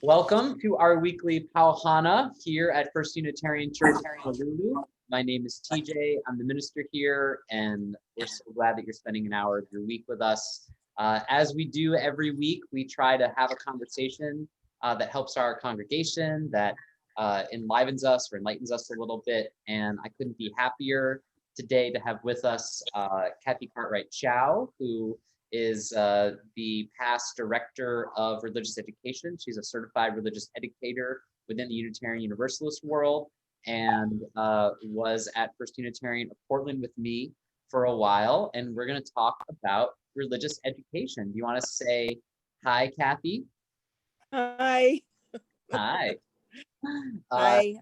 Welcome to our weekly Hana here at First Unitarian Church in Honolulu. My name is TJ. I'm the minister here, and we're so glad that you're spending an hour of your week with us. As we do every week, we try to have a conversation that helps our congregation, that enlivens us or enlightens us a little bit. And I couldn't be happier today to have with us Cathy Cartwright Chow, who is the past director of religious education. She's a certified religious educator within the Unitarian Universalist world, and was at First Unitarian of Portland with me for a while. And we're going to talk about religious education. Do you want to say hi, Cathy? Hi. Hi. Hi.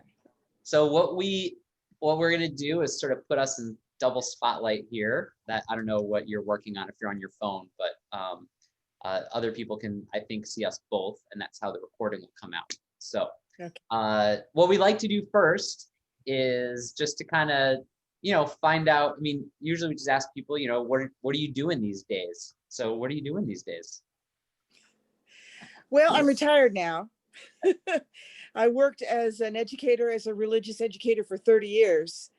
So what we're going to do is sort of put us in double spotlight here. That I don't know what you're working on if you're on your phone, but other people can, I think, see us both, and that's how the recording will come out. So okay. What we like to do first is just to kind of, find out. I mean, usually we just ask people, what are you doing these days? So what are you doing these days? Well, I'm retired now. I worked as an educator, as a religious educator for 30 years.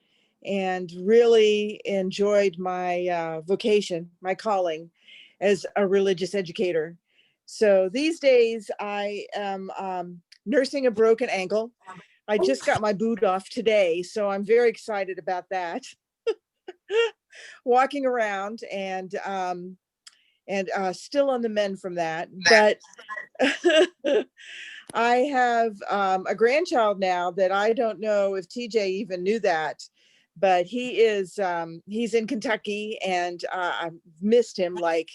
And really enjoyed my vocation, my calling as a religious educator. So these days I am nursing a broken ankle. I just got my boot off today, so I'm very excited about that. Walking around and still on the mend from that. But I have a grandchild now that I don't know if TJ even knew that. But he is, he's in Kentucky, and I've missed him. Like,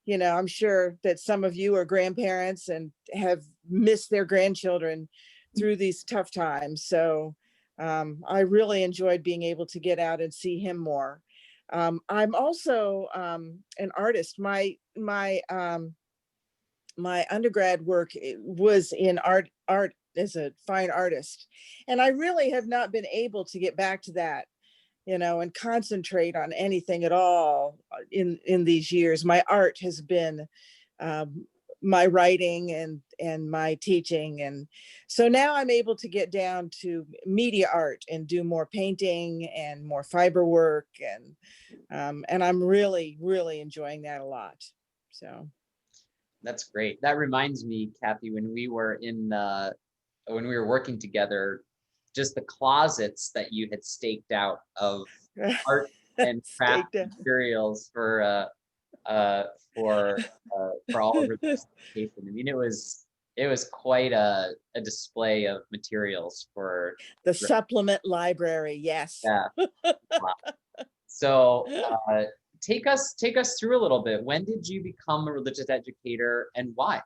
I'm sure that some of you are grandparents and have missed their grandchildren through these tough times. So I really enjoyed being able to get out and see him more. I'm also an artist. My undergrad work was in art as a fine artist. And I really have not been able to get back to that, and concentrate on anything at all in these years. My art has been my writing and my teaching. And so now I'm able to get down to media art and do more painting and more fiber work. And I'm really, really enjoying that a lot. So. That's great. That reminds me, Cathy, when we were working together, just the closets that you had staked out of art and craft materials for all of this education. I mean, it was quite a display of materials for the supplement library. Yes. Yeah. Wow. So take us through a little bit. When did you become a religious educator, and why?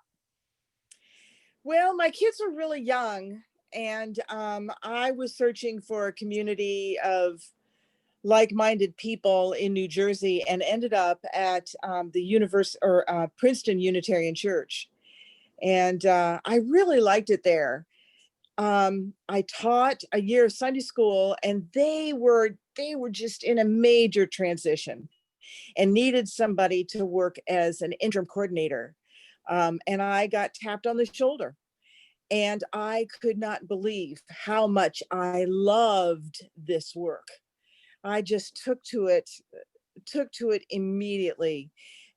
Well, my kids were really young, and I was searching for a community of like-minded people in New Jersey, and ended up at the Princeton Unitarian Church, and I really liked it there. I taught a year of Sunday school, and they were just in a major transition and needed somebody to work as an interim coordinator. And I got tapped on the shoulder, and I could not believe how much I loved this work. I just took to it immediately.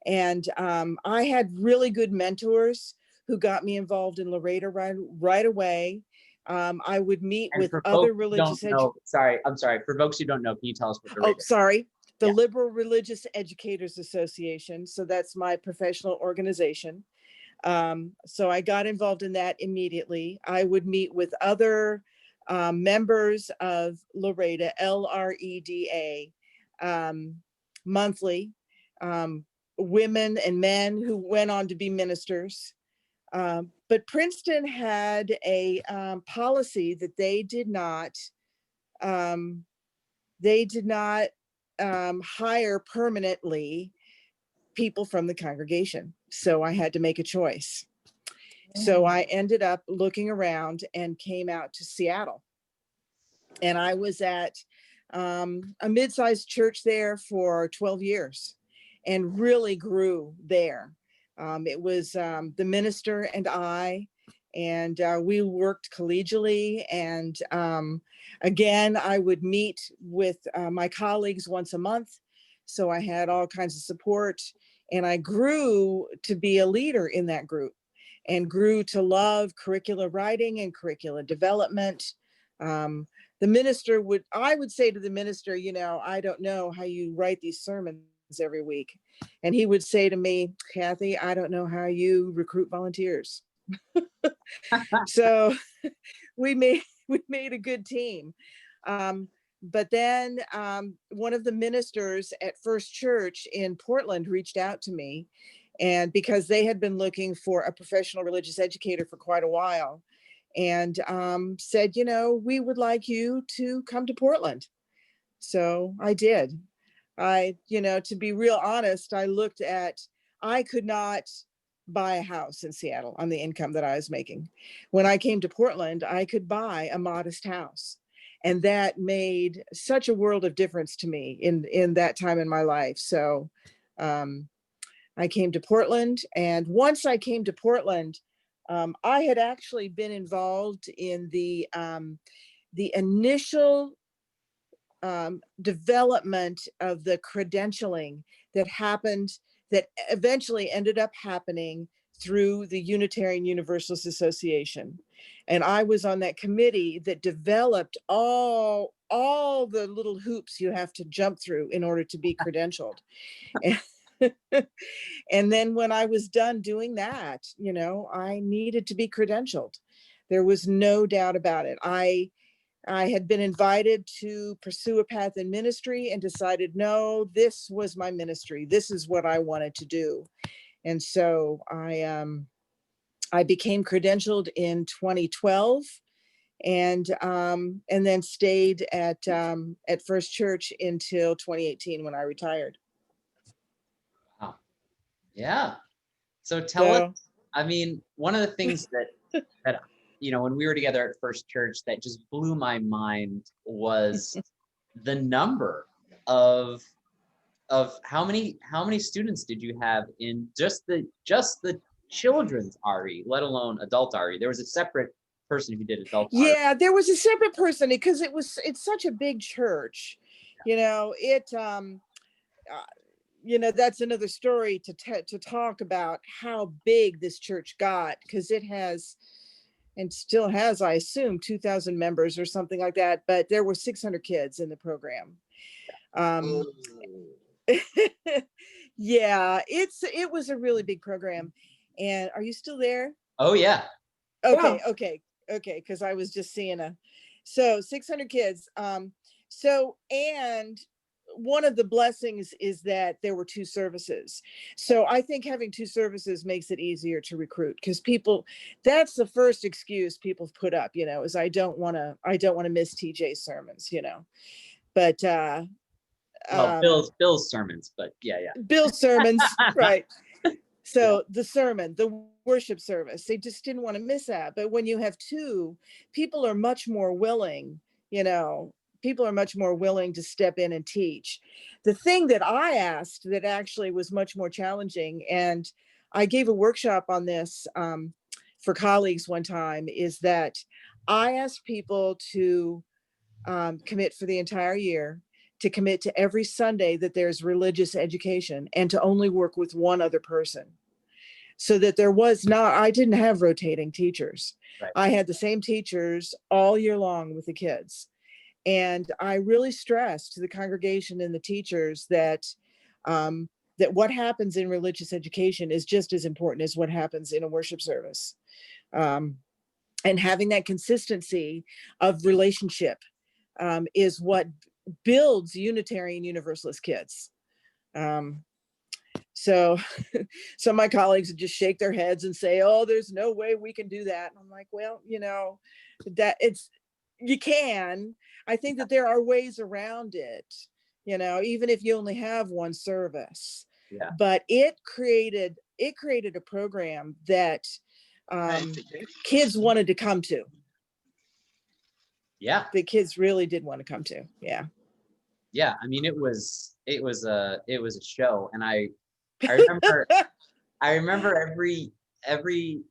And I had really good mentors who got me involved in Laredo right away. I would meet with other religious educators. I'm sorry. For folks who don't know, can you tell us what Laredo is? Oh, sorry. The Liberal Religious Educators Association. So that's my professional organization. So I got involved in that immediately. I would meet with other members of LREDA, LREDA, monthly, women and men who went on to be ministers. But Princeton had a policy that they did not hire permanently people from the congregation. So I had to make a choice. So I ended up looking around and came out to Seattle. And I was at a mid-sized church there for 12 years and really grew there. It was the minister and I and we worked collegially. And again, I would meet with my colleagues once a month. So I had all kinds of support, and I grew to be a leader in that group and grew to love curricula writing and curricula development. The minister I would say to the minister, I don't know how you write these sermons every week. And he would say to me, Cathy, I don't know how you recruit volunteers. So we made a good team. But then one of the ministers at First Church in Portland reached out to me, and because they had been looking for a professional religious educator for quite a while, and said, we would like you to come to Portland. So I did. To be real honest, I could not buy a house in Seattle on the income that I was making. When I came to Portland, I could buy a modest house. And that made such a world of difference to me in that time in my life. So I came to Portland. And once I came to Portland, I had actually been involved in the initial development of the credentialing that eventually ended up happening through the Unitarian Universalist Association. And I was on that committee that developed all the little hoops you have to jump through in order to be credentialed. And then when I was done doing that, I needed to be credentialed. There was no doubt about it. I had been invited to pursue a path in ministry and decided, no, this was my ministry. This is what I wanted to do. And so I became credentialed in 2012, and then stayed at First Church until 2018 when I retired. Wow. Yeah. So tell us, So I mean, one of the things that when we were together at First Church that just blew my mind was the number of how many students did you have in just the children's RE, let alone adult RE? There was a separate person who did adult RE. yeah, there was a separate person because it's such a big church. That's another story to talk about how big this church got, because it has and still has, I assume, 2,000 members or something like that. But there were 600 kids in the program. Yeah, it was a really big program. And are you still there? Oh yeah. Okay, because I was just seeing 600 kids. And one of the blessings is that there were 2 services. So I think having 2 services makes it easier to recruit, because that's the first excuse people put up, is I don't want to miss TJ's sermons, but Bill's sermons, but yeah. Bill's sermons, right. So the sermon, the worship service, they just didn't want to miss that. But when you have 2, people are much more willing, to step in and teach. The thing that I asked that actually was much more challenging, and I gave a workshop on this for colleagues one time, is that I asked people to commit for the entire year, to commit to every Sunday that there's religious education, and to only work with one other person. So that I didn't have rotating teachers. Right. I had the same teachers all year long with the kids. And I really stressed to the congregation and the teachers that what happens in religious education is just as important as what happens in a worship service. And having that consistency of relationship is what builds Unitarian Universalist kids. So my colleagues would just shake their heads and say, oh, there's no way we can do that. And I'm like, well, you can. I think that there are ways around it, even if you only have one service. Yeah. But it created a program that kids wanted to come to. Yeah. The kids really did want to come to. Yeah. Yeah. I mean, it was a show, and I remember every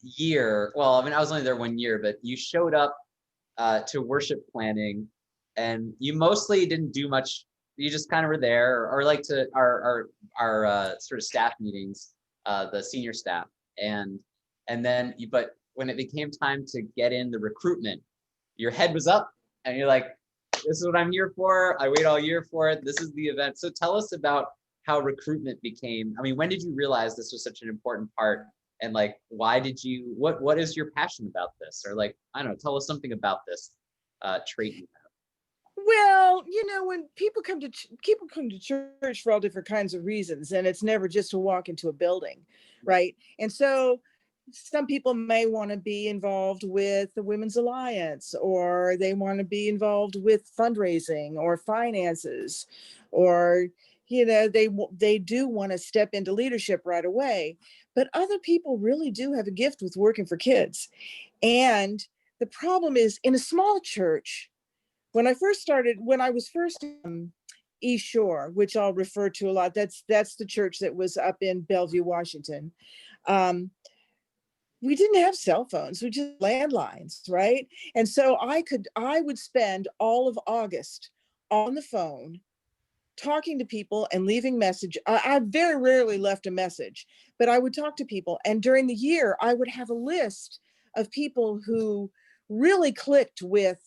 year, well, I mean, I was only there 1 year, but you showed up to worship planning, and you mostly didn't do much. You just kind of were there, or like to our sort of staff meetings, the senior staff, and then but when it became time to get in the recruitment, your head was up, and you're like, "This is what I'm here for. I wait all year for it. This is the event." So tell us about how recruitment became. I mean, when did you realize this was such an important part? And like, why did you, what is your passion about this? Or like, I don't know, tell us something about this trait you have. Well, when people come to church for all different kinds of reasons, and it's never just to walk into a building, right? And so some people may want to be involved with the Women's Alliance, or they want to be involved with fundraising or finances, or they do want to step into leadership right away. But other people really do have a gift with working for kids. And the problem is, in a small church, when I was first in East Shore, which I'll refer to a lot, that's the church that was up in Bellevue, Washington. We didn't have cell phones, we just landlines, right? And so I would spend all of August on the phone talking to people and leaving message. I very rarely left a message, but I would talk to people. And during the year, I would have a list of people who really clicked with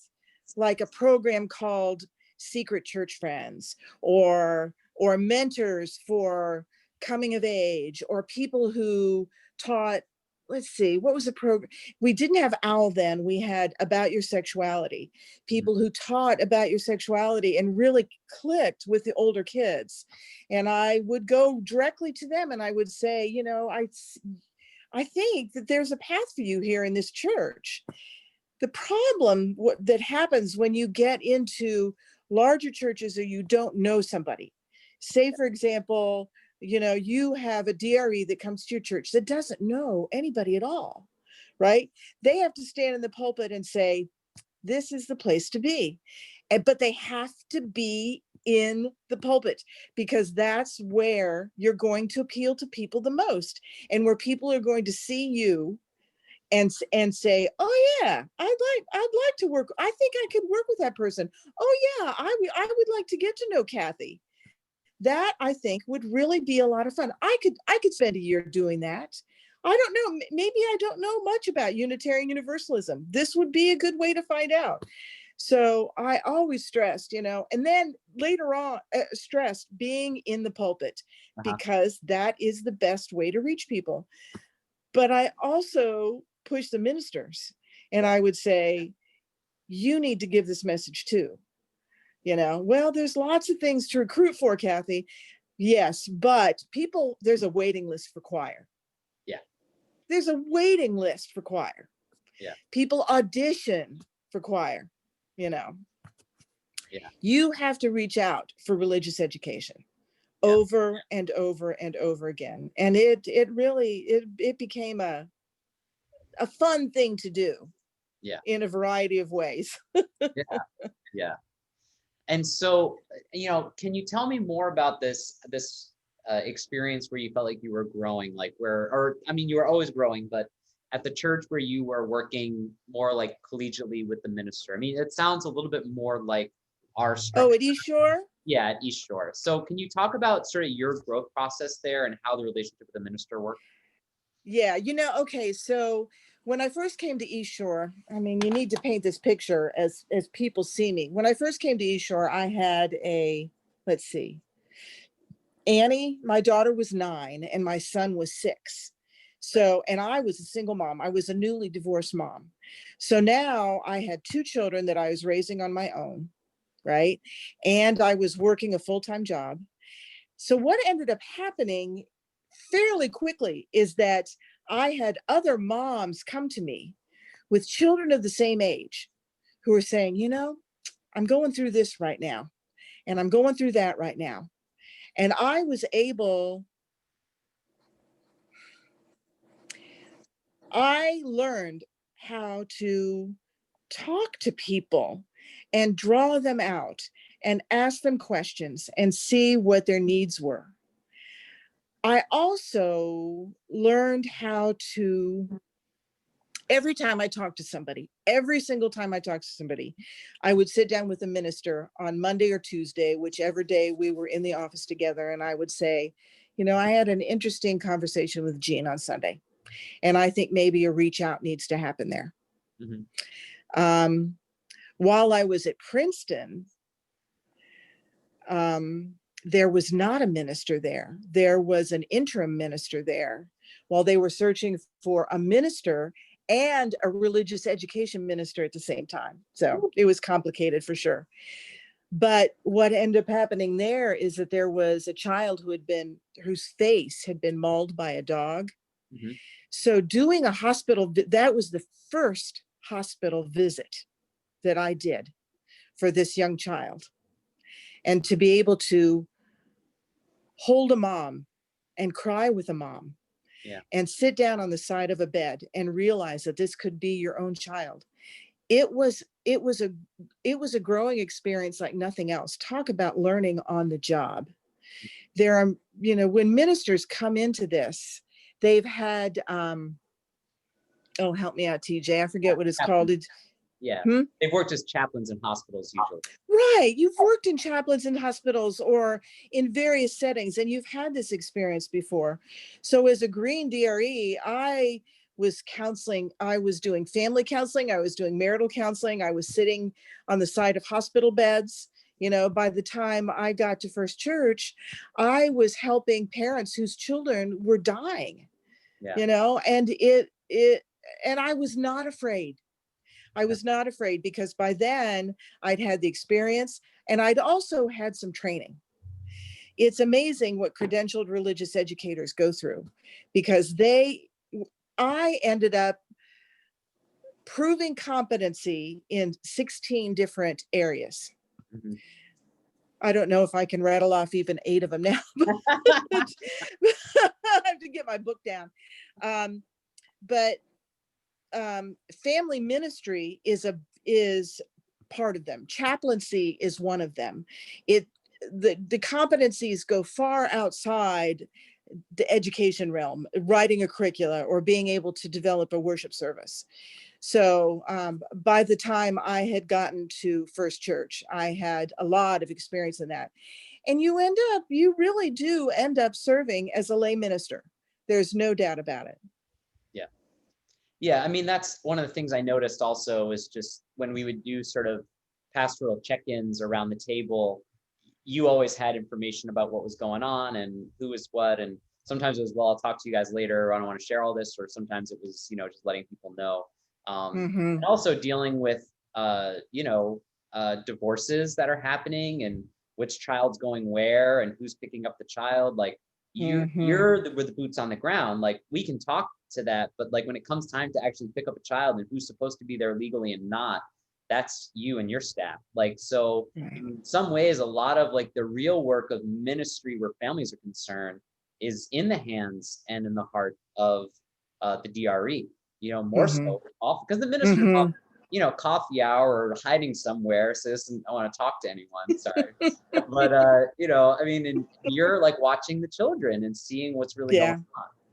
like a program called Secret Church Friends, or mentors for coming of age, or people who taught, let's see, what was the program? We didn't have OWL then. We had About Your Sexuality, people who taught about your sexuality and really clicked with the older kids. And I would go directly to them and I would say, I think that there's a path for you here in this church. The problem that happens when you get into larger churches, or you don't know somebody, say, for example, you have a DRE that comes to your church that doesn't know anybody at all, right? They have to stand in the pulpit and say, this is the place to be. But they have to be in the pulpit, because that's where you're going to appeal to people the most, and where people are going to see you and say, oh yeah, I'd like to work. I think I could work with that person. Oh yeah, I would like to get to know Cathy. That, I think, would really be a lot of fun. I could spend a year doing that. I don't know, maybe I don't know much about Unitarian Universalism. This would be a good way to find out. So I always stressed, and then later on, stressed being in the pulpit, because that is the best way to reach people. But I also push the ministers, and I would say, you need to give this message too. Well, there's lots of things to recruit for, Cathy. Yes, but there's a waiting list for choir. Yeah. There's a waiting list for choir. Yeah. People audition for choir. Yeah. You have to reach out for religious education over and over and over again. And it really became a fun thing to do. Yeah. In a variety of ways. Yeah. And so, can you tell me more about this experience where you felt like you were growing, like you were always growing, but at the church where you were working more like collegiately with the minister? I mean, it sounds a little bit more like our structure. Oh, at East Shore? Yeah, at East Shore. So can you talk about sort of your growth process there and how the relationship with the minister worked? Yeah, okay, so when I first came to East Shore, I mean, you need to paint this picture as people see me. When I first came to East Shore, I had let's see, Annie, my daughter, was 9 and my son was 6. So, and I was a single mom. I was a newly divorced mom. So now I had 2 children that I was raising on my own, right? And I was working a full-time job. So what ended up happening fairly quickly is that I had other moms come to me with children of the same age who were saying, I'm going through this right now, and I'm going through that right now. And I learned how to talk to people and draw them out and ask them questions and see what their needs were. I also learned how to Every time I talk to somebody, every single time I talk to somebody, I would sit down with a minister on Monday or Tuesday, whichever day we were in the office together. And I would say, you know, I had an interesting conversation with Jean on Sunday, and I think maybe a reach out needs to happen there. While I was at Princeton, there was not a minister there. There was an interim minister there while they were searching for a minister and a religious education minister at the same time. So it was complicated for sure. But what ended up happening there is that there was a child whose face had been mauled by a dog. So doing a hospital, that was the first hospital visit that I did for this young child. And to be able to hold a mom and cry with a mom, and sit down on the side of a bed and realize that this could be your own child. It was a growing experience like nothing else. Talk about learning on the job. There are, you know, when ministers come into this, they've had, oh, help me out, TJ. I forget what it's called. They've worked as chaplains in hospitals usually. Right. You've worked in chaplains in hospitals or in various settings, and you've had this experience before. So as a green DRE, I was counseling. I was doing family counseling. I was doing marital counseling. I was sitting on the side of hospital beds. You know, by the time I got to First Church, I was helping parents whose children were dying, you know, and and I was not afraid. I was not afraid because by then I'd had the experience and I'd also had some training. It's amazing what credentialed religious educators go through because I ended up proving competency in 16 different areas. I don't know if I can rattle off even 8 of them now, but I have to get my book down. But family ministry is part of them. Chaplaincy is one of them. The competencies go far outside the education realm, writing a curricula or being able to develop a worship service. So by the time I had gotten to First Church, I had a lot of experience in that. And you really do end up serving as a lay minister. There's no doubt about it. Yeah, I mean, that's one of the things I noticed also is just when we would do sort of pastoral check-ins around the table, you always had information about what was going on and who was what. And sometimes it was, well, I'll talk to you guys later. I don't want to share all this. Or sometimes it was, you know, just letting people know. And also dealing with, divorces that are happening and which child's going where and who's picking up the child. Like you're with the boots on the ground. Like we can talk to that, but like when it comes time to actually pick up a child and who's supposed to be there legally and not, that's you and your staff. Like, so in some ways, a lot of like the real work of ministry where families are concerned is in the hands and in the heart of the DRE, you know, more so off because the minister's off, you know, coffee hour or hiding somewhere. So I want to talk to anyone, sorry. But, you know, I mean, and you're like watching the children and seeing what's really going on.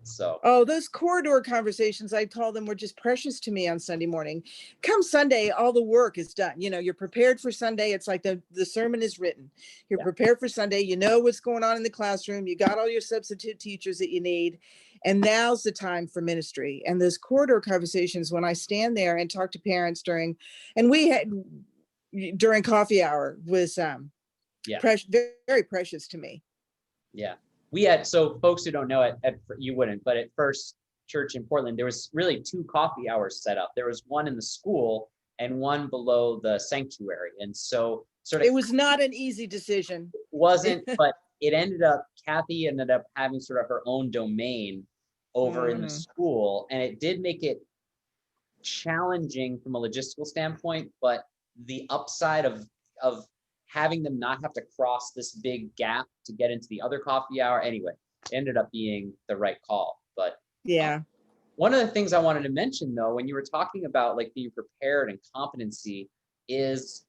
So, oh, those corridor conversations, I call them, were just precious to me on Sunday morning. Come Sunday, all the work is done. You know, you're prepared for Sunday. It's like the sermon is written. You're prepared for Sunday. You know what's going on in the classroom. You got all your substitute teachers that you need. And now's the time for ministry. And those corridor conversations, when I stand there and talk to parents during coffee hour was very precious to me. Yeah. We had, so folks who don't know it, you wouldn't, but at First Church in Portland, there was really 2 coffee hours set up. There was one in the school and one below the sanctuary. And so it was not an easy decision. It wasn't, but Cathy ended up having sort of her own domain over in the school. And it did make it challenging from a logistical standpoint, but the upside of having them not have to cross this big gap to get into the other coffee hour. Anyway, it ended up being the right call. But one of the things I wanted to mention though, when you were talking about like being prepared and competency is,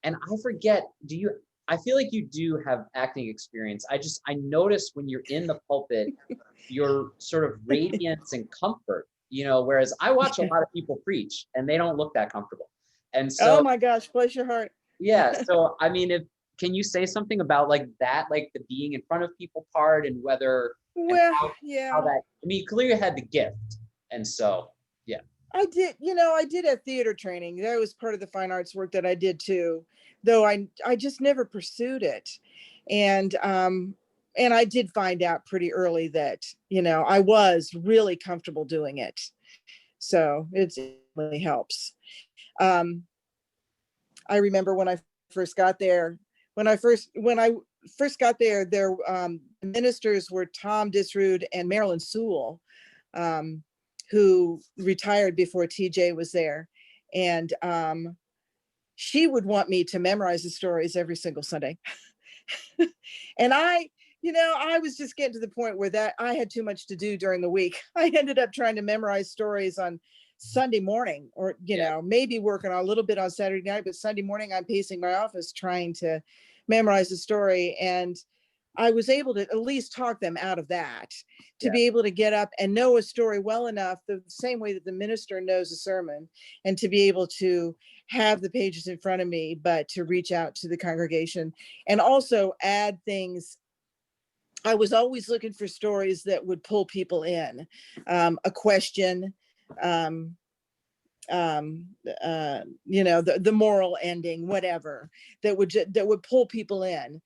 and I forget, I feel like you do have acting experience. I noticed when you're in the pulpit, your sort of radiance and comfort, whereas I watch a lot of people preach and they don't look that comfortable. And Oh so, my gosh, bless your heart. yeah. So, I mean, can you say something about like that, like the being in front of people part and whether, and Well, how yeah, that, I mean, clearly had the gift. And so, yeah. I did have theater training. That was part of the fine arts work that I did too, though I just never pursued it. And I did find out pretty early that, I was really comfortable doing it. So it really helps. Um, I remember when I first got there, when I first got there, the ministers were Tom Disrude and Marilyn Sewell, um, who retired before TJ was there. And she would want me to memorize the stories every single Sunday. And I was just getting to the point where that I had too much to do during the week. I ended up trying to memorize stories on Sunday morning, or, maybe working a little bit on Saturday night, but Sunday morning I'm pacing my office trying to memorize the story. And I was able to at least talk them out of that, to be able to get up and know a story well enough, the same way that the minister knows a sermon, and to be able to have the pages in front of me, but to reach out to the congregation and also add things. I was always looking for stories that would pull people in, a question, um, the moral ending, whatever, that would pull people in.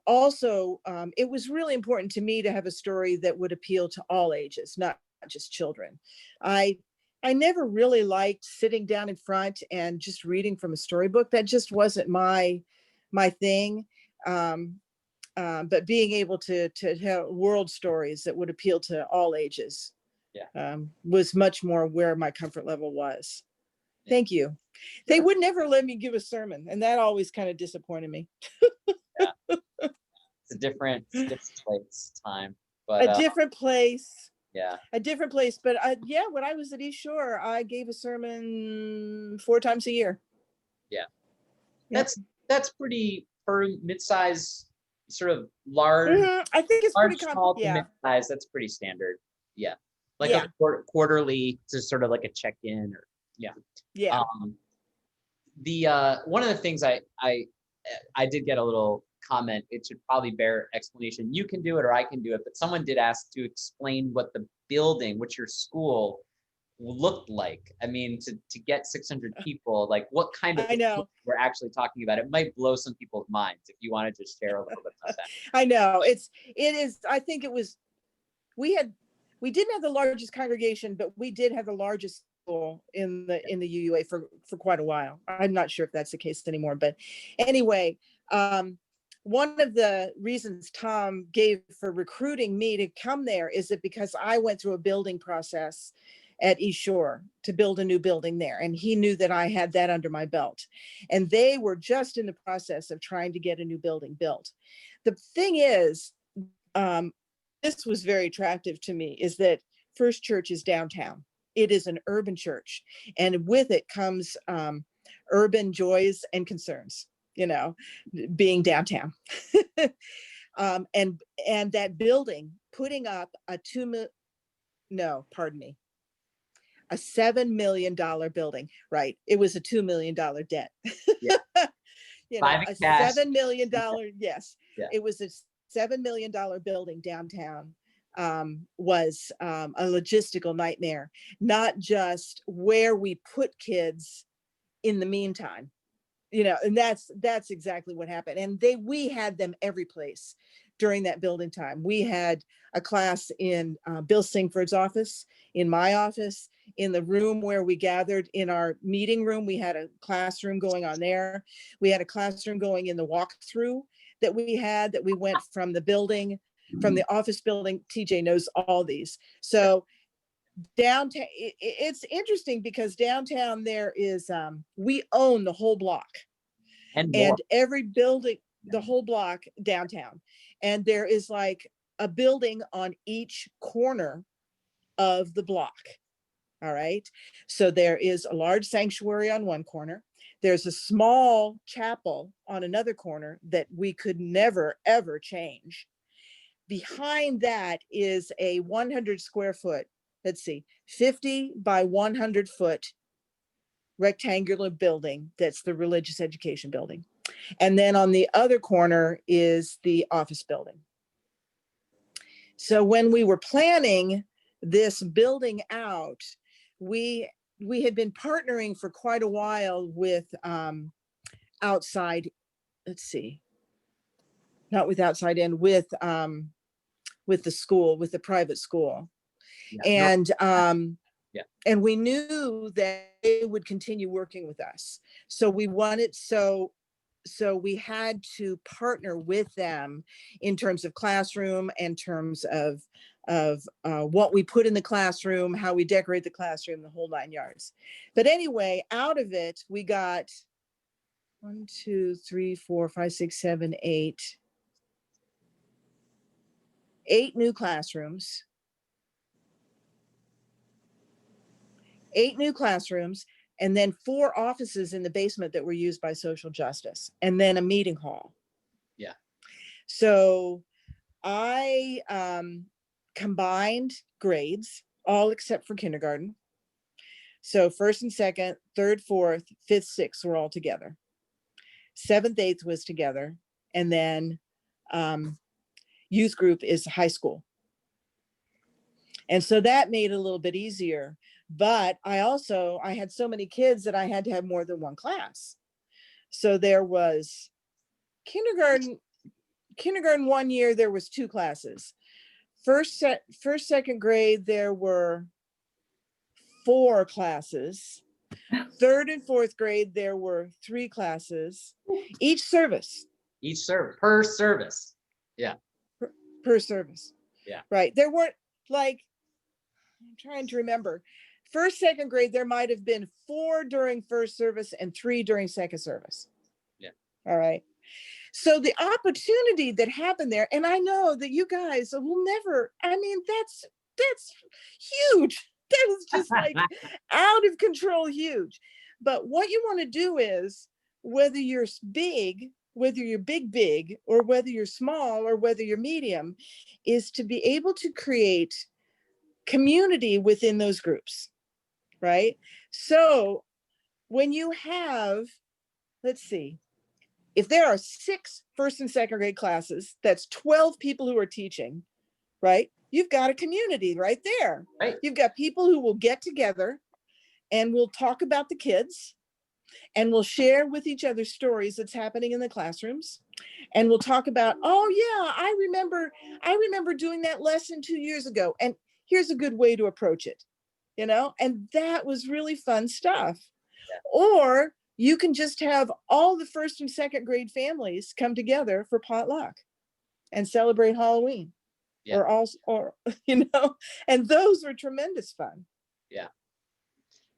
Also, it was really important to me to have a story that would appeal to all ages, not just children. I never really liked sitting down in front and just reading from a storybook. That just wasn't my thing. But being able to have world stories that would appeal to all ages, was much more where my comfort level was. Thank you. They would never let me give a sermon, and that always kind of disappointed me. Yeah. It's a different place, time, but A different place. yeah. A different place. But when I was at East Shore, I gave a sermon 4 times a year. Yeah. Yep. That's pretty, for mid-size, sort of large, I think it's pretty small to yeah. mid-size. That's pretty standard. Yeah. Like Yeah. a quarterly, to sort of like a check-in, or yeah. Yeah. The one of the things I did get a little comment. It should probably bear explanation. You can do it or I can do it, but someone did ask to explain what the building, what your school looked like. I mean, to get 600 people, like what kind of I know we're actually talking about. It might blow some people's minds if you want to just share a little bit about that. I know it is. I think it was, we didn't have the largest congregation, but we did have the largest school in the UUA for quite a while. I'm not sure if that's the case anymore, but anyway, one of the reasons Tom gave for recruiting me to come there is that because I went through a building process at East Shore to build a new building there, and he knew that I had that under my belt, and they were just in the process of trying to get a new building built. The thing is, this was very attractive to me, is that First Church is downtown. It is an urban church, and with it comes urban joys and concerns, being downtown. And that building, putting up a $7 million building, right? It was a $2 million debt. Yeah. A $7 million, yes. Yeah. It was a $7 million building downtown. Was a logistical nightmare, not just where we put kids in the meantime, and that's exactly what happened. And we had them every place during that building time. We had a class in Bill Singford's office, in my office, in the room where we gathered in our meeting room. We had a classroom going on there. We had a classroom going in the walkthrough that we went from the building, from the office building. TJ knows all these. So downtown, it's interesting because downtown there is, we own the whole block and every building, the whole block downtown. And there is like a building on each corner of the block. All right. So there is a large sanctuary on one corner. There's a small chapel on another corner that we could never, ever change. Behind that is a 100 square foot let's see, 50 by 100 foot rectangular building. That's the religious education building. And then on the other corner is the office building. So when we were planning this building out, we had been partnering for quite a while with outside, let's see, not with outside in, with the school, with the private school. Yeah. And Yeah. and we knew that they would continue working with us. So we wanted, so we had to partner with them in terms of classroom, in terms of what we put in the classroom, how we decorate the classroom, the whole 9 yards. But anyway, out of it, we got 1, 2, 3, 4, 5, 6, 7, 8 new classrooms. 8 new classrooms, and then 4 offices in the basement that were used by social justice, and then a meeting hall. Yeah. So I combined grades, all except for kindergarten. So first and second, third, fourth, fifth, sixth were all together. 7th, 8th was together. And then youth group is high school. And so that made it a little bit easier. But I had so many kids that I had to have more than one class. So there was kindergarten 1 year, there was 2 classes. First, second grade, there were 4 classes. 3rd and 4th grade, there were 3 classes. Each service. Per service. Yeah. Per service. Yeah. Right. There weren't, like, I'm trying to remember. First, second grade, there might have been 4 during first service and 3 during second service. Yeah. All right. So the opportunity that happened there, and I know that you guys will never, I mean, that's huge. That was just like out of control huge. But what you want to do is, whether you're big, or whether you're small, or whether you're medium, is to be able to create community within those groups, right? So when you have, let's see, if there are 6 first and second grade classes, that's 12 people who are teaching, right? You've got a community right there. Right. You've got people who will get together and we'll talk about the kids, and we'll share with each other stories that's happening in the classrooms. And we'll talk about, oh yeah, I remember doing that lesson 2 years ago, and here's a good way to approach it, you know? And that was really fun stuff. Yeah. Or you can just have all the first and second grade families come together for potluck and celebrate Halloween. Yeah. or you know, and those were tremendous fun. Yeah.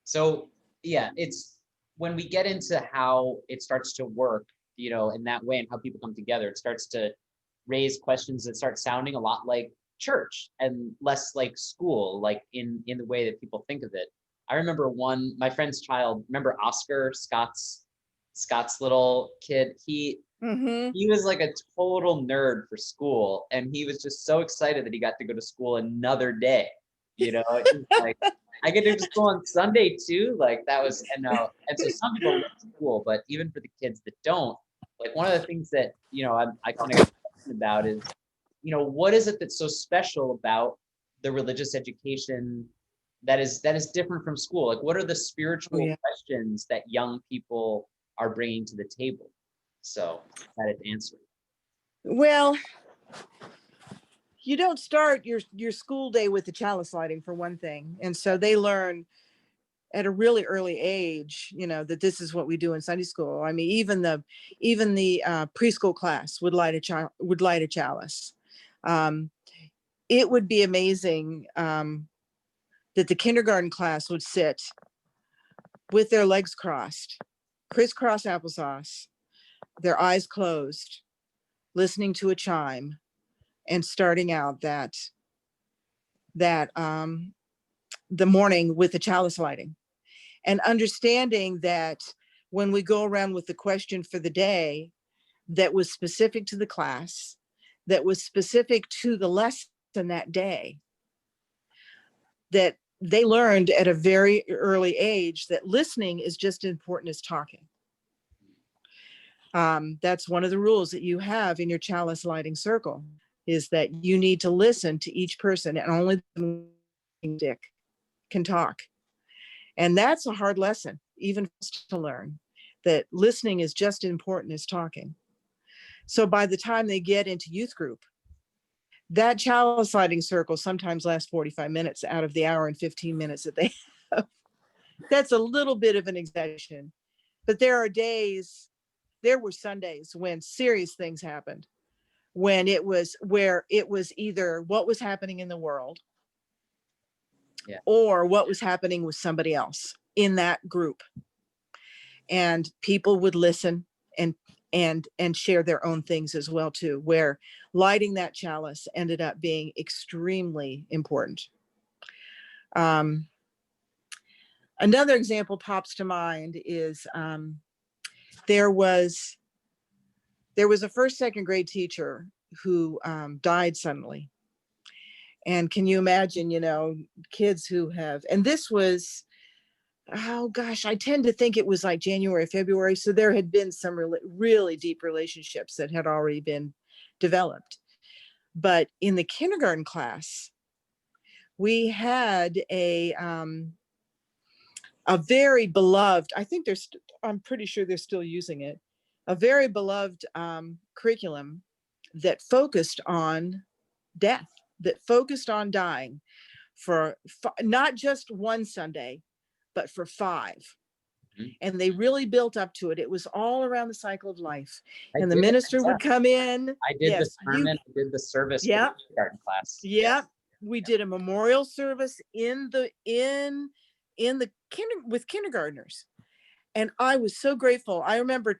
So yeah, it's when we get into how it starts to work, you know, in that way, and how people come together, it starts to raise questions that start sounding a lot like church and less like school, like in the way that people think of it. I remember my friend's child, remember Oscar, Scott's little kid, he was like a total nerd for school, and he was just so excited that he got to go to school another day. You know, like, I get to go to school on Sunday too. Like that was, and so some people love school, but even for the kids that don't, like one of the things that, you know, I kind of got questioned about is, you know, what is it that's so special about the religious education that is different from school? Like, what are the spiritual questions that young people are bringing to the table? So that is answering. Well, you don't start your school day with the chalice lighting, for one thing. And so they learn at a really early age, you know, that this is what we do in Sunday school. I mean, even the preschool class would light a chalice. It would be amazing that the kindergarten class would sit with their legs crossed, crisscross applesauce, their eyes closed, listening to a chime, and starting out that the morning with the chalice lighting, and understanding that when we go around with the question for the day that was specific to the class, that was specific to the lesson that day, that they learned at a very early age that listening is just as important as talking. That's one of the rules that you have in your chalice lighting circle, is that you need to listen to each person, and only the dick can talk. And that's a hard lesson, even to learn, that listening is just as important as talking. So by the time they get into youth group, that chalice lighting circle sometimes lasts 45 minutes out of the hour and 15 minutes that they have. That's a little bit of an exaggeration, but there were Sundays when serious things happened, when it was either what was happening in the world, or what was happening with somebody else in that group. And people would listen and share their own things as well too, where lighting that chalice ended up being extremely important. Another example pops to mind is there was a first, second grade teacher who died suddenly. And can you imagine, kids who have, and this was, oh gosh, I tend to think it was like January, February. So there had been some really deep relationships that had already been developed. But in the kindergarten class, we had a very beloved, I'm pretty sure they're still using it, a very beloved curriculum that focused on death, that focused on dying for not just one Sunday, but for 5. Mm-hmm. And they really built up to it. It was all around the cycle of life. And the minister would come in. I did the sermon, I did the service. Yeah. Kindergarten class. Yeah. Yes. We did a memorial service with kindergartners. And I was so grateful. I remember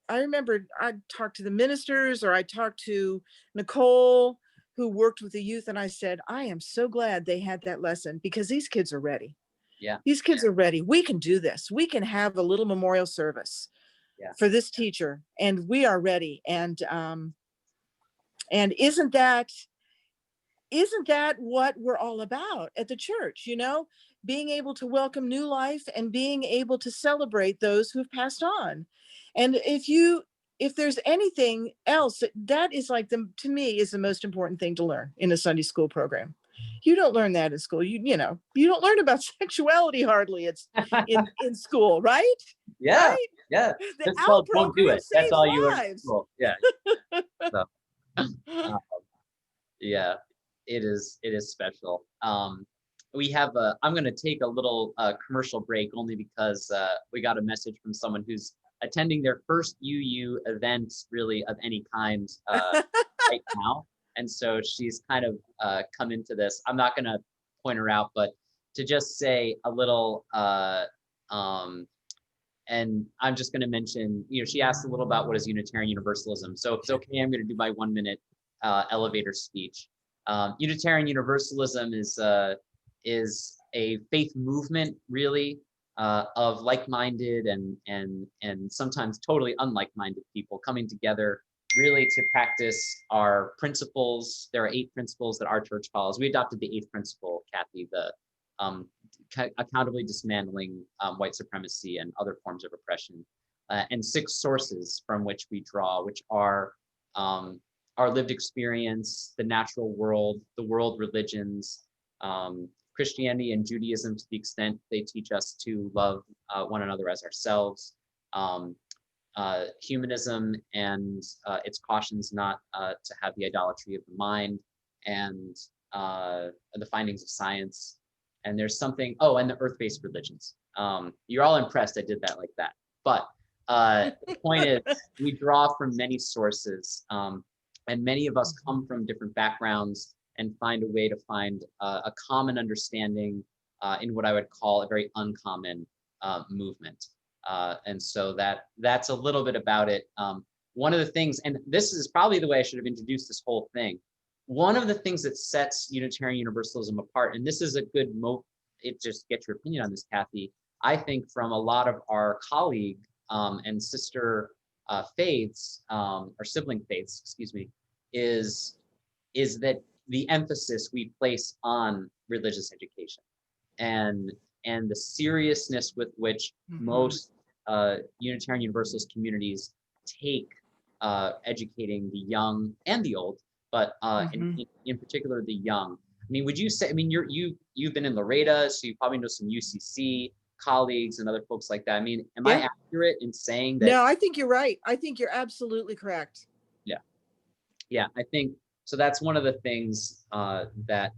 I'd talk to the ministers, or I talked to Nicole, who worked with the youth, and I said, I am so glad they had that lesson, because these kids are ready. Yeah. These kids are ready. We can do this. We can have a little memorial service for this teacher, and we are ready. And isn't that what we're all about at the church, being able to welcome new life and being able to celebrate those who've passed on. And if there's anything else, that is to me is the most important thing to learn in a Sunday school program. You don't learn that in school. You don't learn about sexuality hardly. It's in school, right? Yeah. Right? Yeah. The OWL program do it. That's all you learn in school. Yeah. So, yeah, it is special. We have I'm going to take a little commercial break, only because we got a message from someone who's attending their first UU event, really, of any kind right now. And so she's kind of come into this. I'm not going to point her out, but to just say a little, and I'm just going to mention, she asked a little about what is Unitarian Universalism. So if it's okay, I'm going to do my 1-minute elevator speech. Unitarian Universalism is a faith movement, really, of like-minded and sometimes totally unlike-minded people coming together, really to practice our principles. There are 8 principles that our church follows. We adopted the 8th principle, Cathy, the accountably dismantling white supremacy and other forms of oppression, and 6 sources from which we draw, which are our lived experience, the natural world, the world religions, Christianity and Judaism, to the extent they teach us to love one another as ourselves, humanism and its cautions not to have the idolatry of the mind, and the findings of science. And there's something, and the earth-based religions. You're all impressed I did that like that. But the point is, we draw from many sources, and many of us come from different backgrounds and find a way to find a common understanding in what I would call a very uncommon movement. And so that's a little bit about it. One of the things, and this is probably the way I should have introduced this whole thing, one of the things that sets Unitarian Universalism apart, and this is a good just get your opinion on this, Cathy, I think from a lot of our colleague and sister faiths, or sibling faiths, excuse me, is that the emphasis we place on religious education. and the seriousness with which most Unitarian Universalist communities take educating the young and the old, but in particular the young. I mean, would you say? I mean, you've been in Laredo, so you probably know some UCC colleagues and other folks like that. I mean, am I accurate in saying that? No, I think you're right. I think you're absolutely correct. Yeah, I think so. That's one of the things that,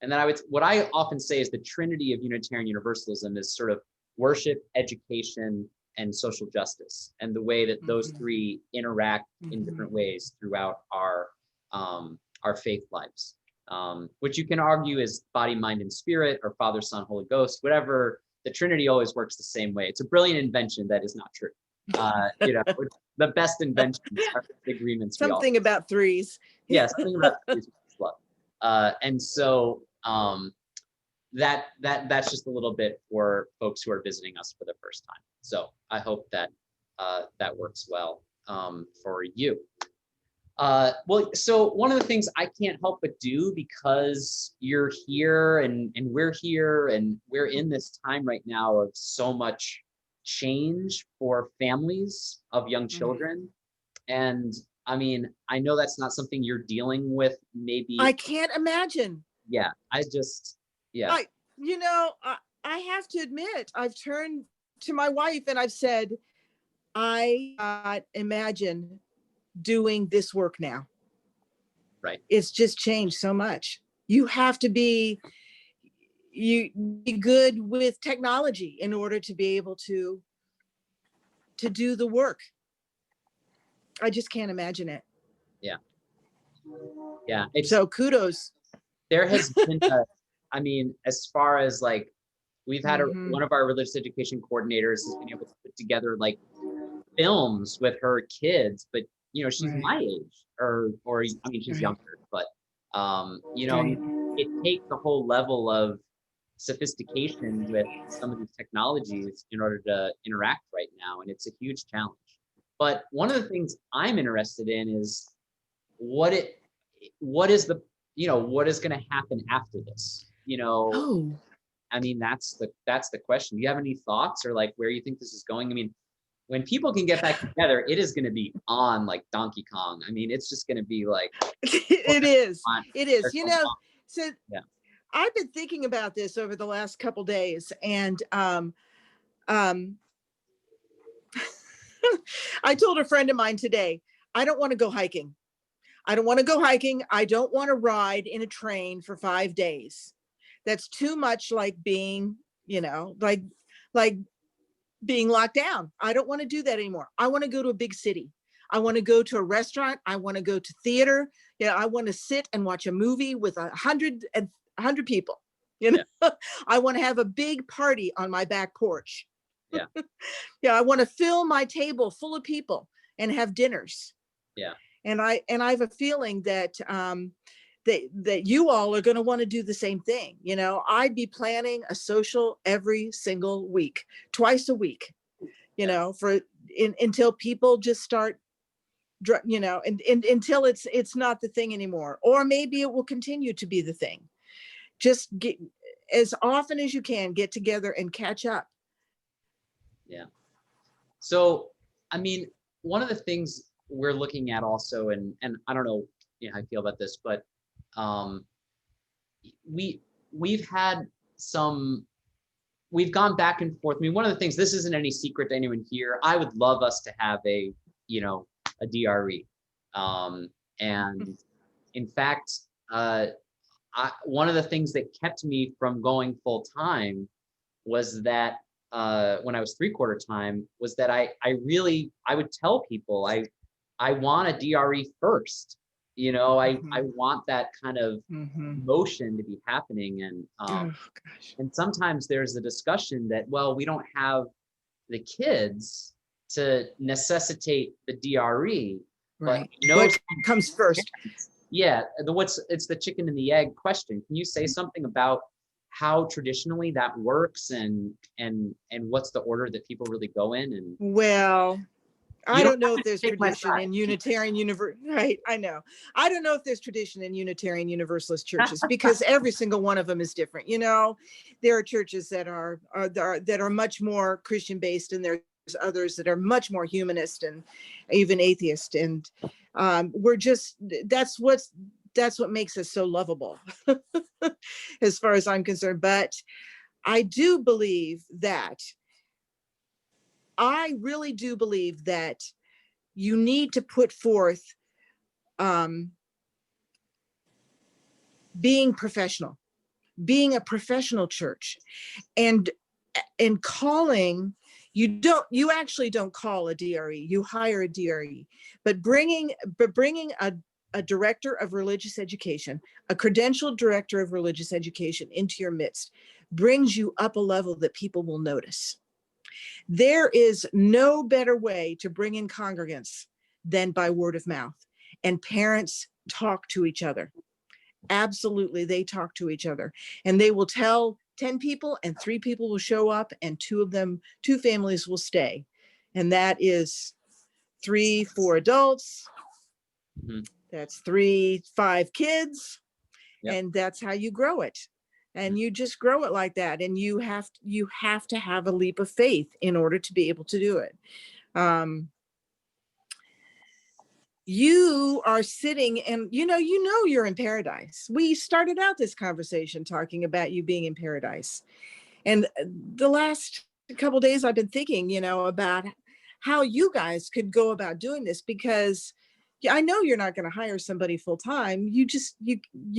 and then what I often say is the trinity of Unitarian Universalism is sort of worship, education, and social justice, and the way that those three interact in different ways throughout our faith lives, which you can argue is body, mind, and spirit, or Father, Son, Holy Ghost, whatever. The Trinity always works the same way. It's a brilliant invention that is not true. The best inventions are the agreements. Something about threes. Yeah, something about threes. And so that's just a little bit for folks who are visiting us for the first time. So I hope that that works well for you. Well, so one of the things I can't help but do, because you're here and we're here and we're in this time right now of so much change for families of young children. And I mean, I know that's not something you're dealing with, maybe. I can't imagine. Yeah, I have to admit, I've turned to my wife and I've said, I can't imagine doing this work now. Right. It's just changed so much. You have to be good with technology in order to be able to do the work. I just can't imagine it. Yeah. So kudos. There has been I mean, as far as like, we've had one of our religious education coordinators has been able to put together like films with her kids, but she's my age, or I mean, she's younger, but it takes a whole level of sophistication with some of these technologies in order to interact right now, and it's a huge challenge. But one of the things I'm interested in is what is going to happen after this? I mean, that's the question. Do you have any thoughts, or like where you think this is going? I mean, when people can get back together, it is going to be on like Donkey Kong. I mean, it's just going to be like it is. So I've been thinking about this over the last couple days, and I told a friend of mine today, I don't want to go hiking. I don't want to go hiking. I don't want to ride in a train for 5 days. That's too much like being, like being locked down. I don't want to do that anymore. I want to go to a big city. I want to go to a restaurant. I want to go to theater. I want to sit and watch a movie with 100 people. I want to have a big party on my back porch. I want to fill my table full of people and have dinners. And I have a feeling that that you all are going to want to do the same thing. I'd be planning a social every single week, twice a week, until people just start, until it's not the thing anymore, or maybe it will continue to be the thing. Just get, as often as you can, get together and catch up. So, I mean, one of the things we're looking at also, and I don't know how I feel about this, but we've gone back and forth. I mean, one of the things, this isn't any secret to anyone here, I would love us to have a DRE. And in fact, one of the things that kept me from going full time was that when I was 3/4 time, was that I would tell people I want a DRE first. I want that kind of motion to be happening. And and sometimes there's a discussion that, well, we don't have the kids to necessitate the DRE. Right. What comes first? Yeah. It's the chicken and the egg question. Can you say something about how traditionally that works and what's the order that people really go in? And well, I don't know if there's take my tradition side. in Unitarian right? I know. I don't know if there's tradition in Unitarian Universalist churches because every single one of them is different. You know, there are churches that are much more Christian based, and there's others that are much more humanist and even atheist. And that's what makes us so lovable, as far as I'm concerned. But I really do believe that you need to put forth being a professional church, and calling. You actually don't call a DRE, you hire a DRE, but bringing a director of religious education, a credentialed director of religious education into your midst brings you up a level that people will notice. There is no better way to bring in congregants than by word of mouth. And parents talk to each other. Absolutely, they talk to each other. And they will tell 10 people, and 3 people will show up, and 2 families will stay. And that is 3, 4 adults. Mhm. That's 3, 5 kids. Yep. And that's how you grow it. And you just grow it like that. And you have to have a leap of faith in order to be able to do it. You are sitting, and you're in paradise. We started out this conversation talking about you being in paradise. And the last couple of days I've been thinking, about how you guys could go about doing this, because I know you're not going to hire somebody full time. You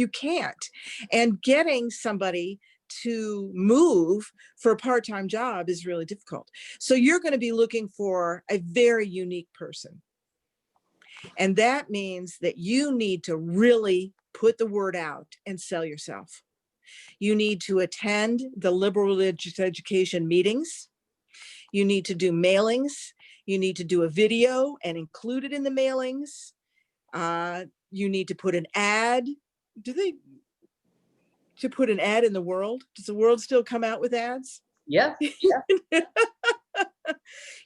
can't. And getting somebody to move for a part-time job is really difficult. So you're going to be looking for a very unique person. And that means that you need to really put the word out and sell yourself. You need to attend the liberal religious education meetings. You need to do mailings. You need to do a video and include it in the mailings. You need to put an ad. To put an ad in the world? Does the world still come out with ads? Yeah.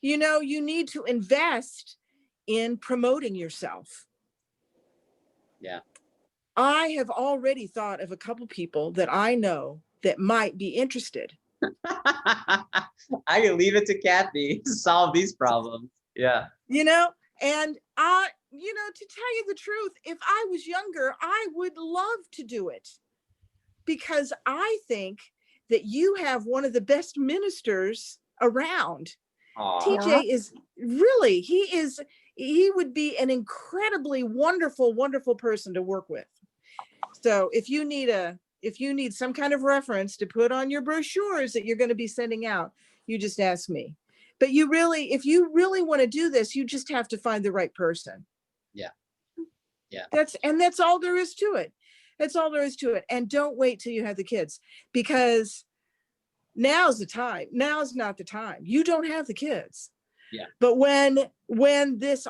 You need to invest in promoting yourself. Yeah. I have already thought of a couple people that I know that might be interested. I can leave it to Cathy to solve these problems. Yeah. And to tell you the truth, if I was younger, I would love to do it, because I think that you have one of the best ministers around. Aww. TJ is really, he would be an incredibly wonderful, wonderful person to work with. So if you need some kind of reference to put on your brochures that you're going to be sending out, you just ask me. But if you really want to do this, you just have to find the right person. Yeah. Yeah. That's all there is to it. That's all there is to it. And don't wait till you have the kids, because now's the time. Now's not the time. You don't have the kids. Yeah. But when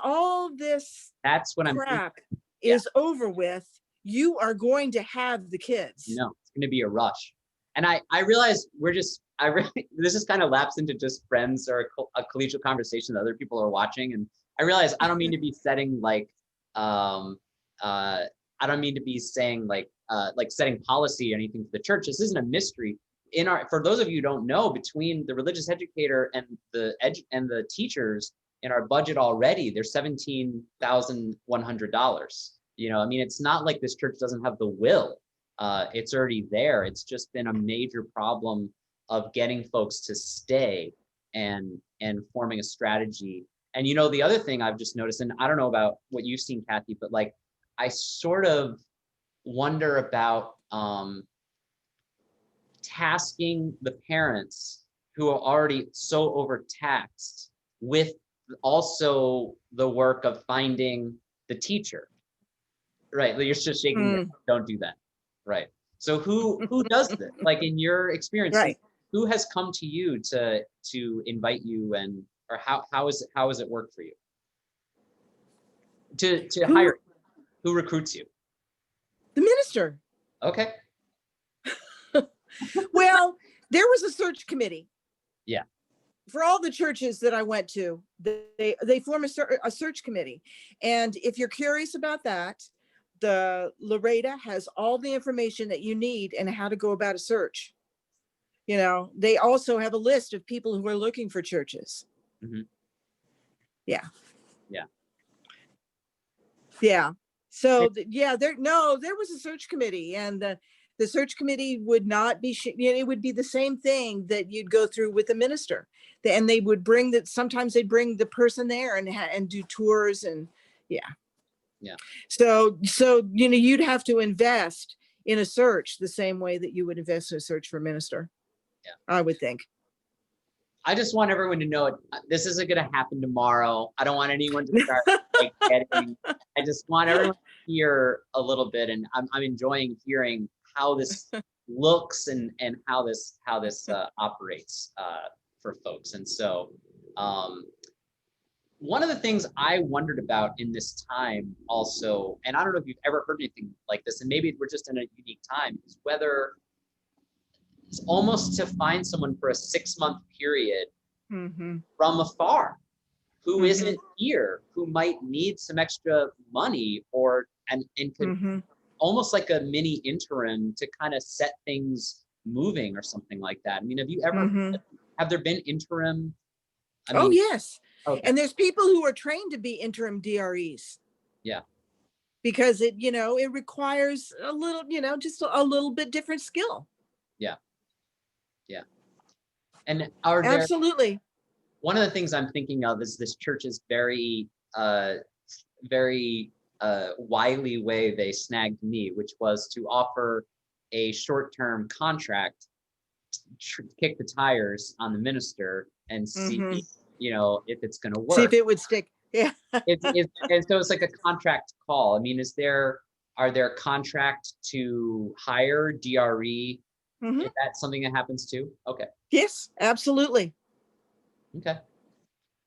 all this that's when crap is over with, you are going to have the kids. It's going to be a rush. And I realize this is kind of lapsed into just friends or a collegial conversation that other people are watching. And I realize I don't mean to be setting I don't mean to be saying like setting policy or anything for the church. This isn't a mystery. For those of you who don't know, between the religious educator and the teachers in our budget already, there's $17,100. It's not like this church doesn't have the will. It's already there. It's just been a major problem of getting folks to stay and forming a strategy. And the other thing I've just noticed, and I don't know about what you've seen, Cathy, but I sort of wonder about tasking the parents who are already so overtaxed with also the work of finding the teacher. Right, you're just shaking your head. Don't do that. Right. So who does this? In your experience, right. Who has come to you to invite you, or how has it worked for you to hire? Who recruits you? The minister. Okay. Well, there was a search committee. Yeah. for all the churches that I went to, they form a search committee. And if you're curious about that, the Loretta has all the information that you need and how to go about a search. You know, they also have a list of people who are looking for churches. Mm-hmm. Yeah. Yeah. Yeah. So there was a search committee, and the search committee would not be, it would be the same thing that you'd go through with a minister. And they would bring that, sometimes they'd bring the person there and do tours, and yeah. So, you'd have to invest in a search the same way that you would invest in a search for a minister. Yeah. I would think. I just want everyone to know this isn't going to happen tomorrow. I don't want anyone to start getting. I just want everyone to hear a little bit, and I'm enjoying hearing how this looks and how this operates for folks. And so, one of the things I wondered about in this time also, and I don't know if you've ever heard anything like this, and maybe we're just in a unique time, is whether it's almost to find someone for a 6-month period Mm-hmm. from afar who Mm-hmm. isn't here, who might need some extra money and could Mm-hmm. almost like a mini interim to kind of set things moving or something like that. I mean, have you ever, Mm-hmm. have there been interim? Oh, yes. Okay. And there's people who are trained to be interim DREs. Yeah. Because it requires a little, just a little bit different skill. Yeah. Yeah. And are there, absolutely. One of the things I'm thinking of is this church's very wily way they snagged me, which was to offer a short-term contract, kick the tires on the minister and see, Mm-hmm. If it's going to work. See if it would stick. Yeah. And so it's like a contract call. I mean, are there contract to hire DRE? Mm-hmm. Is that something that happens too? Okay. Yes, absolutely. Okay.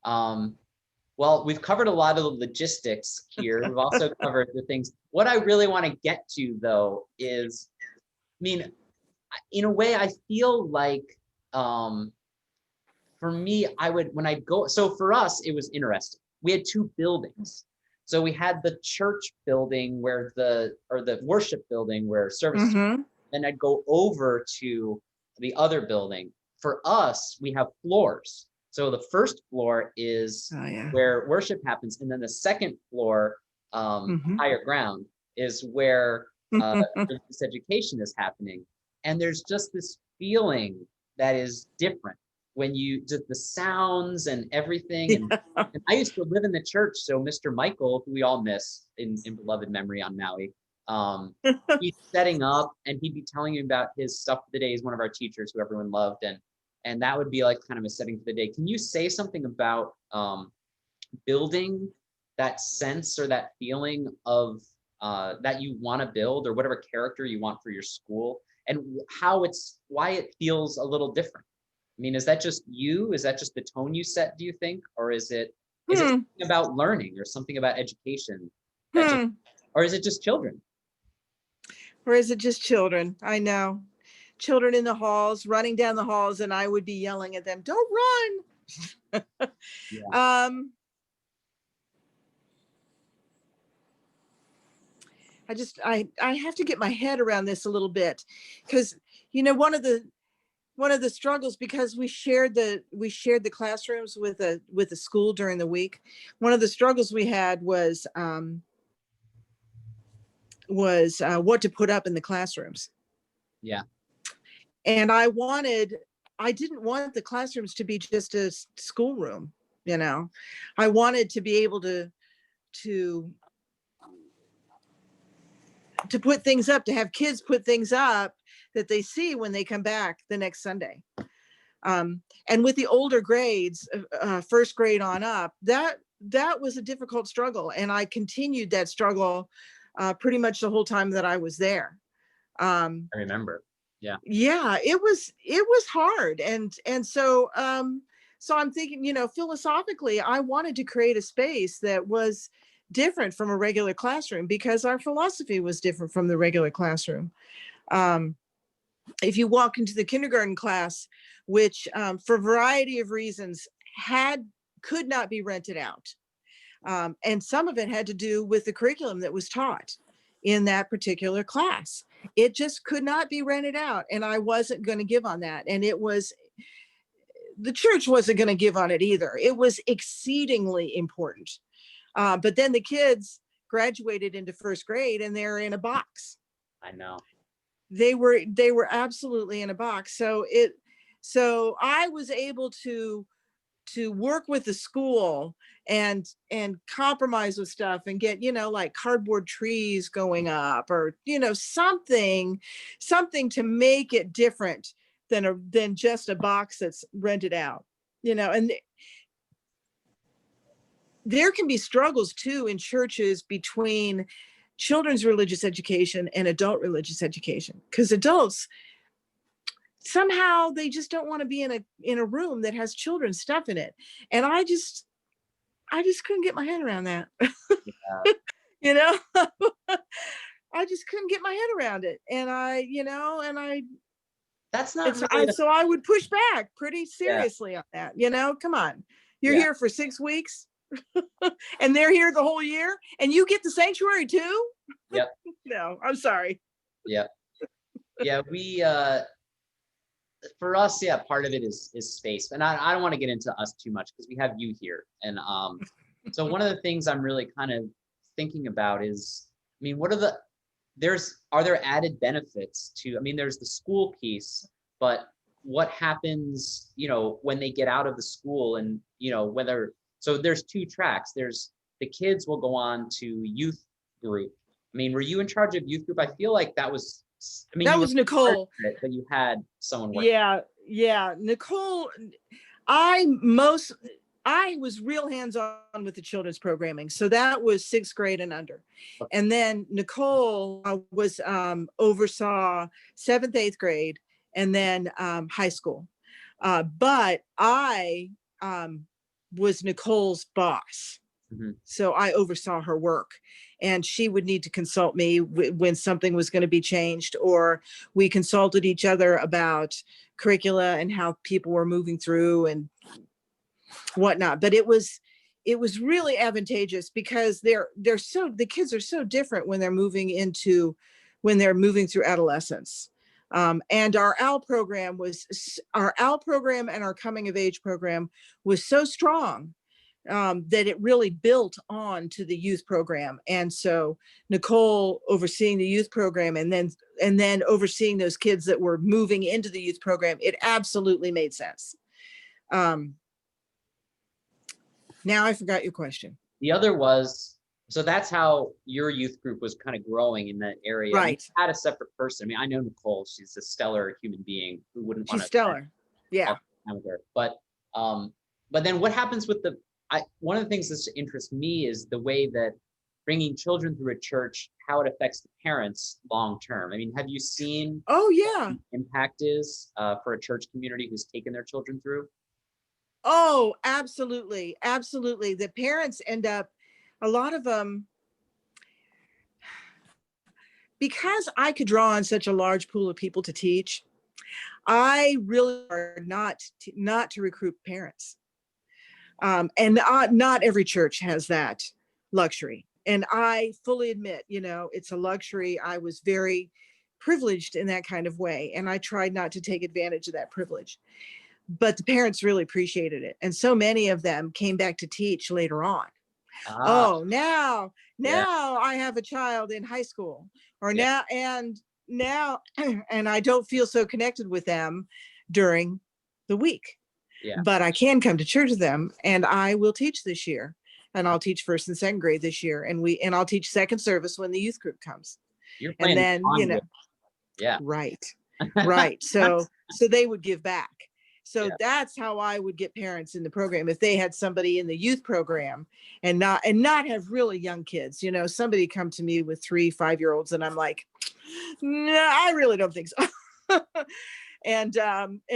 Well, we've covered a lot of the logistics here. We've also covered the things. What I really want to get to, though, is, I mean, in a way, I feel like, for me, when I go, so for us, it was interesting. We had 2 buildings. So we had the church building or the worship building where services, Mm-hmm. then I'd go over to the other building. For us, we have floors. So the first floor is where worship happens. And then the second floor, Mm-hmm. higher ground, is where this education is happening. And there's just this feeling that is different when you just the sounds and everything. And, and I used to live in the church. So Mr. Michael, who we all miss in beloved memory on Maui, he's setting up and he'd be telling you about his stuff for the day. He's one of our teachers who everyone loved. And that would be like kind of a setting for the day. Can you say something about building that sense or that feeling of that you want to build, or whatever character you want for your school, and why it feels a little different? I mean, is that just you? Is that just the tone you set, do you think? Or is it something about learning or something about education? Or is it just children? Or is it just children? I know. Children in the halls, running down the halls, and I would be yelling at them, "Don't run." Yeah. I have to get my head around this a little bit, because one of the struggles, because we shared the classrooms with a school during the week. One of the struggles we had was what to put up in the classrooms. Yeah. And I didn't want the classrooms to be just a schoolroom. I wanted to be able to put things up, to have kids put things up that they see when they come back the next Sunday. And with the older grades, first grade on up, that was a difficult struggle. And I continued that struggle pretty much the whole time that I was there. I remember. Yeah. Yeah, it was hard. And so I'm thinking, philosophically, I wanted to create a space that was different from a regular classroom, because our philosophy was different from the regular classroom. if you walk into the kindergarten class, which for a variety of reasons could not be rented out. And some of it had to do with the curriculum that was taught in that particular class. It just could not be rented out. And I wasn't going to give on that. And the church wasn't going to give on it either. It was exceedingly important. But then the kids graduated into first grade and they're in a box. I know. They were absolutely in a box. So I was able to work with the school and compromise with stuff and get, like cardboard trees going up, or, something to make it different than just a box that's rented out, and there can be struggles too in churches between children's religious education and adult religious education, because adults somehow they just don't want to be in a room that has children's stuff in it. And I just couldn't get my head around that. Yeah. I just couldn't get my head around it. And That's not really so I would push back pretty seriously on that. Come on, you're here for 6 weeks and they're here the whole year and you get the sanctuary too. Yep. No, I'm sorry. Yeah. Yeah. We, for us, part of it is space, and I don't want to get into us too much because we have you here. And so one of the things I'm really kind of thinking about is, I mean, are there added benefits to, I mean, there's the school piece, but what happens, when they get out of the school and, so there's 2 tracks. There's the kids will go on to youth group. I mean, were you in charge of youth group? I feel like that was, that was Nicole. But you had someone working. Yeah. Nicole, I was real hands-on with the children's programming. So that was 6th grade and under. Okay. And then Nicole was oversaw 7th, 8th grade, and then high school. But I was Nicole's boss. Mm-hmm. So I oversaw her work, and she would need to consult me when something was going to be changed, or we consulted each other about curricula and how people were moving through and whatnot. But it was really advantageous because the kids are so different when they're moving through adolescence. And our AL program and our coming of age program was so strong that it really built on to the youth program. And so Nicole overseeing the youth program and then overseeing those kids that were moving into the youth program, it absolutely made sense. Now I forgot your question. The other was, so that's how your youth group was kind of growing in that area. Right. I mean, you had a separate person. I mean, I know Nicole, she's a stellar human being who wouldn't want to. She's stellar. Yeah. With her. But then what happens with one of the things that interests me is the way that bringing children through a church, how it affects the parents long term. I mean, have you seen what the impact is for a church community who's taken their children through? Oh, absolutely. Absolutely. The parents end up, a lot of them, because I could draw on such a large pool of people to teach, I really are not to recruit parents. And not every church has that luxury. And I fully admit, it's a luxury. I was very privileged in that kind of way. And I tried not to take advantage of that privilege. But the parents really appreciated it. And so many of them came back to teach later on. Now I have a child in high school, or now, and I don't feel so connected with them during the week. Yeah. But I can come to church with them, and I will teach this year, and I'll teach 1st and 2nd grade this year, and I'll teach second service when the youth group comes. And then right. So they would give back. So that's how I would get parents in the program. If they had somebody in the youth program and not have really young kids, somebody come to me with 3-5-year-olds, and I'm like, no, I really don't think so. And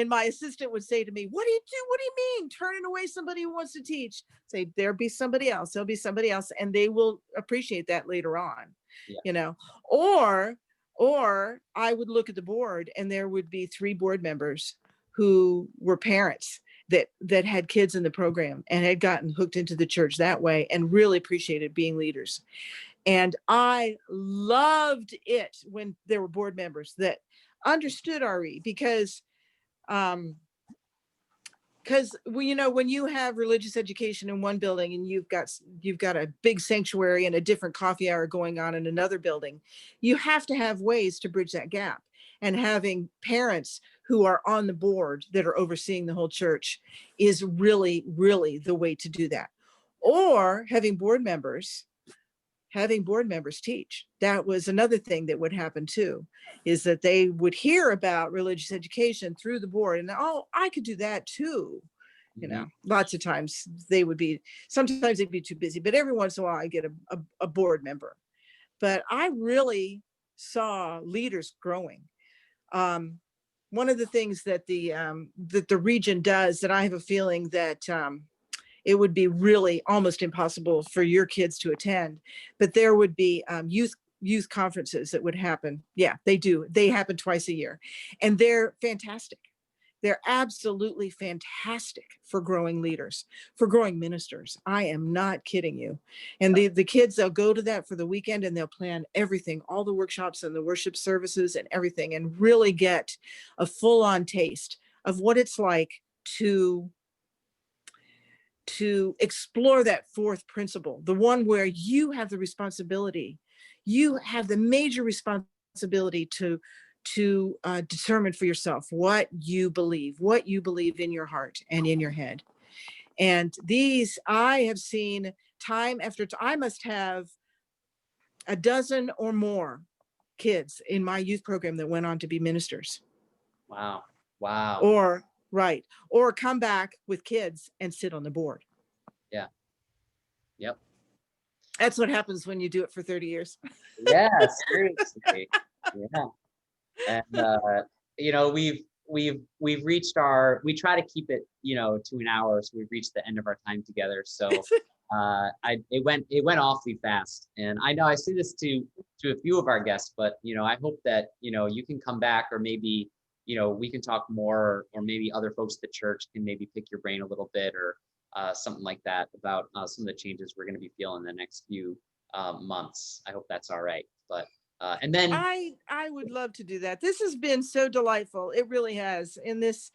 my assistant would say to me, what do you do? What do you mean turning away somebody who wants to teach? Say, there'll be somebody else. There'll be somebody else. And they will appreciate that later on, or Or I would look at the board and there would be 3 board members who were parents that had kids in the program and had gotten hooked into the church that way and really appreciated being leaders. And I loved it when there were board members that understood RE, because well, you know, when you have religious education in one building and you've got a big sanctuary and a different coffee hour going on in another building, you have to have ways to bridge that gap. And having parents who are on the board that are overseeing the whole church is really, really the way to do that. Or having board members teach. That was another thing that would happen too, is that they would hear about religious education through the board and, oh, I could do that too. You know, lots of times sometimes they'd be too busy, but every once in a while I get a board member. But I really saw leaders growing. One of the things that the region does, that I have a feeling that it would be really almost impossible for your kids to attend, but there would be youth conferences that would happen. Yeah, they do. They happen twice a year, and they're fantastic. They're absolutely fantastic for growing leaders, for growing ministers. I am not kidding you. And the kids, they'll go to that for the weekend and they'll plan everything, all the workshops and the worship services and everything, and really get a full-on taste of what it's like to explore that 4th principle, the one where you have the responsibility, you have the major responsibility to determine for yourself what you believe in your heart and in your head. And these I have seen time after time. I must have a dozen or more kids in my youth program that went on to be ministers. Wow. Wow. Or come back with kids and sit on the board. Yeah. Yep. That's what happens when you do it for 30 years. Yeah, seriously. Yeah. And you know, we've reached we try to keep it, you know, to an hour, so we've reached the end of our time together. So it went awfully fast. And I know I say this to a few of our guests, but you know, I hope that, you know, you can come back, or maybe, you know, we can talk more, or maybe other folks at the church can maybe pick your brain a little bit, or something like that, about some of the changes we're going to be feeling the next few months. I hope that's all right. But and then I would love to do that. This has been so delightful. It really has, in this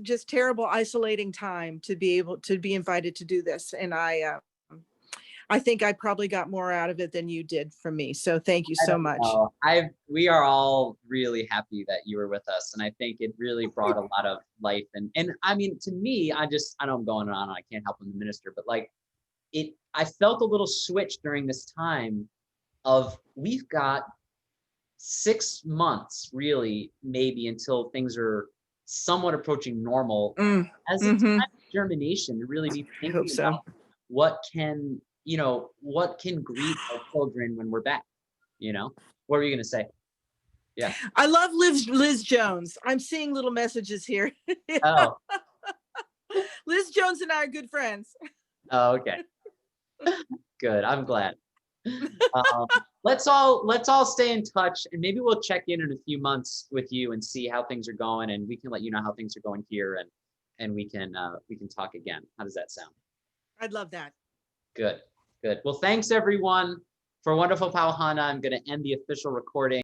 just terrible, isolating time, to be able to be invited to do this. And I think I probably got more out of it than you did from me. So thank you so much. We are all really happy that you were with us. And I think it really brought a lot of life. And I mean, to me, I know I'm going on, I can't help I'm the minister, but like I felt a little switch during this time of, we've got 6 months really, maybe, until things are somewhat approaching normal, as a time of germination, to really be thinking about what can greet our children when we're back. You know, what were you going to say? Yeah. I love Liz Jones. I'm seeing little messages here. Oh. Liz Jones and I are good friends. Oh, okay. Good. I'm glad. Let's all stay in touch, and maybe we'll check in a few months with you and see how things are going, and we can let you know how things are going here, and we can talk again. How does that sound? I'd love that. Good. Well, thanks everyone for wonderful Hana. I'm going to end the official recording.